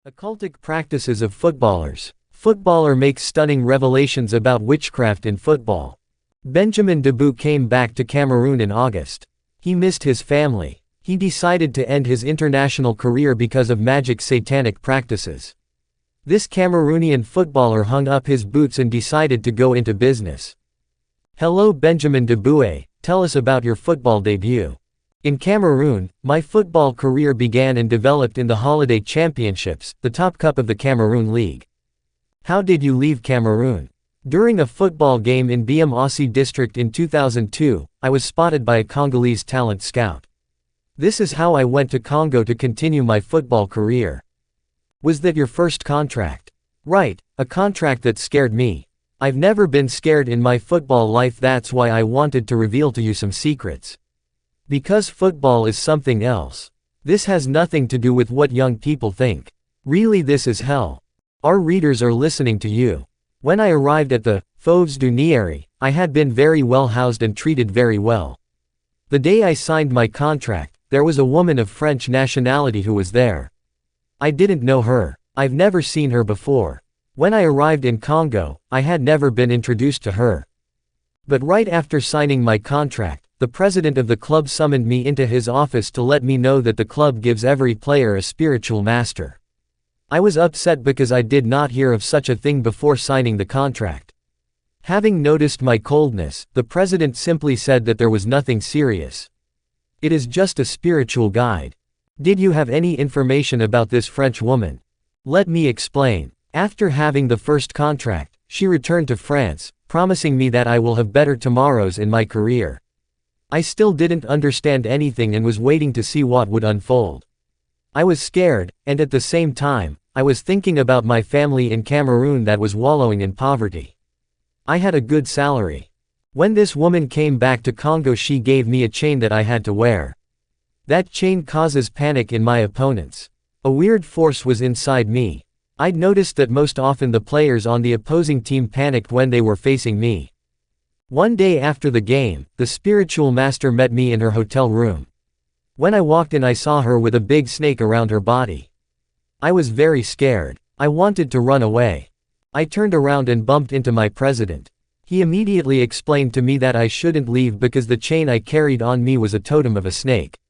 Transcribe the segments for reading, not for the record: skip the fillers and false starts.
Occultic Practices of Footballers. Footballer makes stunning revelations about witchcraft in football. Benjamin Debout came back to Cameroon in August. He missed his family. He decided to end his international career because of magic satanic practices. This Cameroonian footballer hung up his boots and decided to go into business. Hello Benjamin Debout, tell us about your football debut. In Cameroon, my football career began and developed in the Holiday Championships, the top cup of the Cameroon League. How did you leave Cameroon? During a football game in Biam-Ossi district in 2002, I was spotted by a Congolese talent scout. This is how I went to Congo to continue my football career. Was that your first contract? Right, a contract that scared me. I've never been scared in my football life, that's why I wanted to reveal to you some secrets. Because football is something else. This has nothing to do with what young people think. Really, this is hell. Our readers are listening to you. When I arrived at the Fauves du Nieri, I had been very well housed and treated very well. The day I signed my contract, there was a woman of French nationality who was there. I didn't know her. I've never seen her before. When I arrived in Congo, I had never been introduced to her. But right after signing my contract, the president of the club summoned me into his office to let me know that the club gives every player a spiritual master. I was upset because I did not hear of such a thing before signing the contract. Having noticed my coldness, the president simply said that there was nothing serious. It is just a spiritual guide. Did you have any information about this French woman? Let me explain. After having the first contract, she returned to France, promising me that I will have better tomorrows in my career. I still didn't understand anything and was waiting to see what would unfold. I was scared, and at the same time, I was thinking about my family in Cameroon that was wallowing in poverty. I had a good salary. When this woman came back to Congo, she gave me a chain that I had to wear. That chain causes panic in my opponents. A weird force was inside me. I'd noticed that most often the players on the opposing team panicked when they were facing me. One day after the game, the spiritual master met me in her hotel room. When I walked in, I saw her with a big snake around her body. I was very scared. I wanted to run away. I turned around and bumped into my president. He immediately explained to me that I shouldn't leave because the chain I carried on me was a totem of a snake.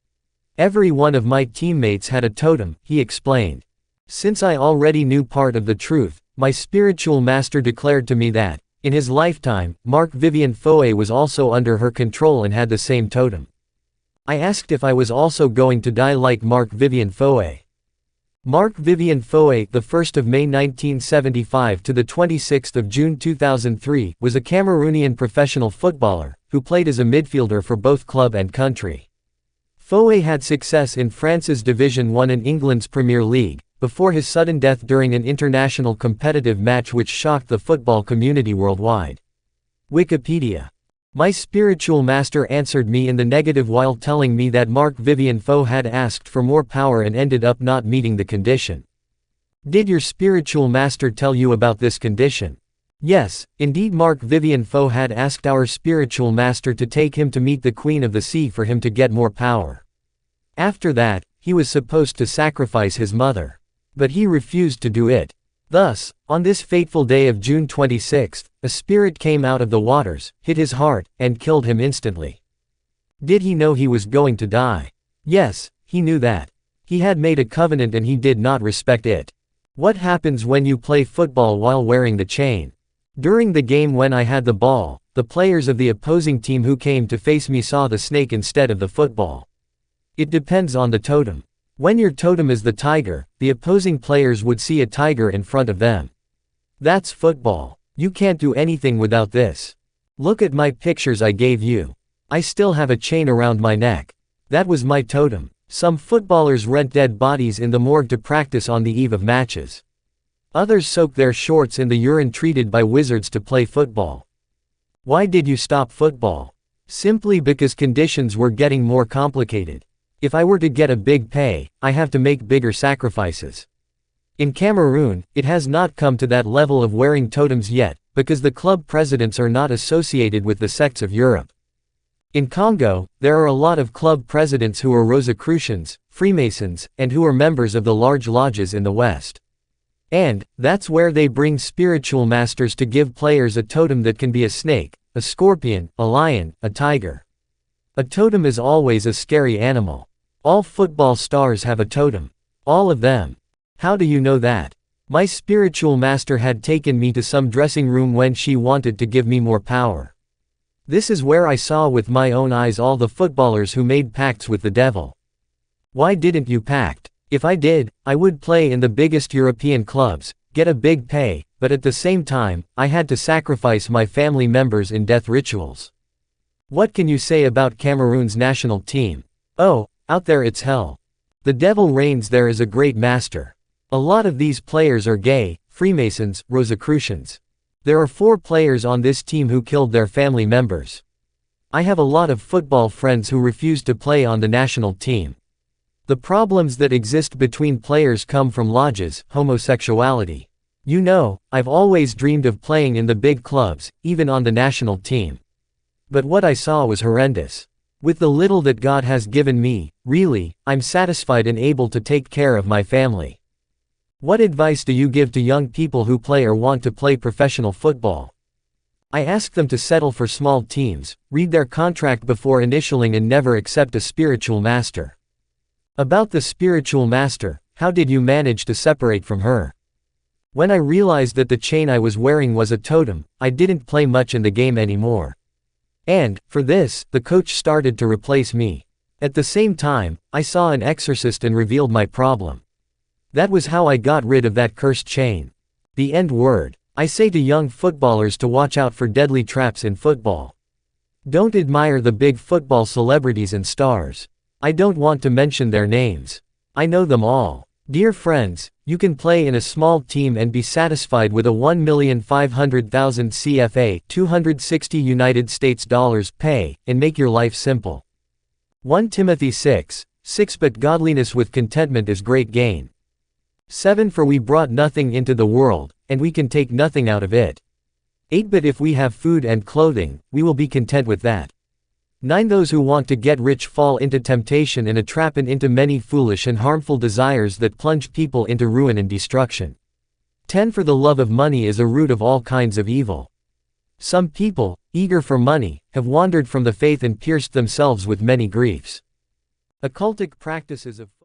Every one of my teammates had a totem, he explained. Since I already knew part of the truth, my spiritual master declared to me that, in his lifetime, Marc-Vivien Foé was also under her control and had the same totem. I asked if I was also going to die like Marc-Vivien Foé. Marc-Vivien Foé, the 1st of May 1975 to the 26th of June 2003, was a Cameroonian professional footballer, who played as a midfielder for both club and country. Foé had success in France's Division 1 and England's Premier League, before his sudden death during an international competitive match which shocked the football community worldwide. Wikipedia. My spiritual master answered me in the negative while telling me that Marc-Vivien Foé had asked for more power and ended up not meeting the condition. Did your spiritual master tell you about this condition? Yes, indeed, Marc-Vivien Foé had asked our spiritual master to take him to meet the Queen of the Sea for him to get more power. After that, he was supposed to sacrifice his mother. But he refused to do it. Thus, on this fateful day of June 26, a spirit came out of the waters, hit his heart, and killed him instantly. Did he know he was going to die? Yes, he knew that. He had made a covenant and he did not respect it. What happens when you play football while wearing the chain? During the game when I had the ball, the players of the opposing team who came to face me saw the snake instead of the football. It depends on the totem. When your totem is the tiger, the opposing players would see a tiger in front of them. That's football. You can't do anything without this. Look at my pictures I gave you. I still have a chain around my neck. That was my totem. Some footballers rent dead bodies in the morgue to practice on the eve of matches. Others soak their shorts in the urine treated by wizards to play football. Why did you stop football? Simply because conditions were getting more complicated. If I were to get a big pay, I have to make bigger sacrifices. In Cameroon, it has not come to that level of wearing totems yet, because the club presidents are not associated with the sects of Europe. In Congo, there are a lot of club presidents who are Rosicrucians, Freemasons, and who are members of the large lodges in the West. And that's where they bring spiritual masters to give players a totem that can be a snake, a scorpion, a lion, a tiger. A totem is always a scary animal. All football stars have a totem. All of them. How do you know that? My spiritual master had taken me to some dressing room when she wanted to give me more power. This is where I saw with my own eyes all the footballers who made pacts with the devil. Why didn't you pact? If I did, I would play in the biggest European clubs, get a big pay, but at the same time, I had to sacrifice my family members in death rituals. What can you say about Cameroon's national team? Oh, out there it's hell. The devil reigns there as a great master. A lot of these players are gay, Freemasons, Rosicrucians. There are 4 players on this team who killed their family members. I have a lot of football friends who refuse to play on the national team. The problems that exist between players come from lodges, homosexuality. You know, I've always dreamed of playing in the big clubs, even on the national team. But what I saw was horrendous. With the little that God has given me, really, I'm satisfied and able to take care of my family. What advice do you give to young people who play or want to play professional football? I ask them to settle for small teams, read their contract before initialing and never accept a spiritual master. About the spiritual master, how did you manage to separate from her? When I realized that the chain I was wearing was a totem, I didn't play much in the game anymore. And, for this, the coach started to replace me. At the same time, I saw an exorcist and revealed my problem. That was how I got rid of that cursed chain. The end word. I say to young footballers to watch out for deadly traps in football. Don't admire the big football celebrities and stars. I don't want to mention their names. I know them all. Dear friends, you can play in a small team and be satisfied with a 1,500,000 CFA $260 United States dollars pay, and make your life simple. 1 Timothy 6:6 But godliness with contentment is great gain. 7 For we brought nothing into the world, and we can take nothing out of it. 8 But if we have food and clothing, we will be content with that. 9 Those who want to get rich fall into temptation and a trap and into many foolish and harmful desires that plunge people into ruin and destruction. 10 For the love of money is a root of all kinds of evil. Some people, eager for money, have wandered from the faith and pierced themselves with many griefs. Occultic Practices of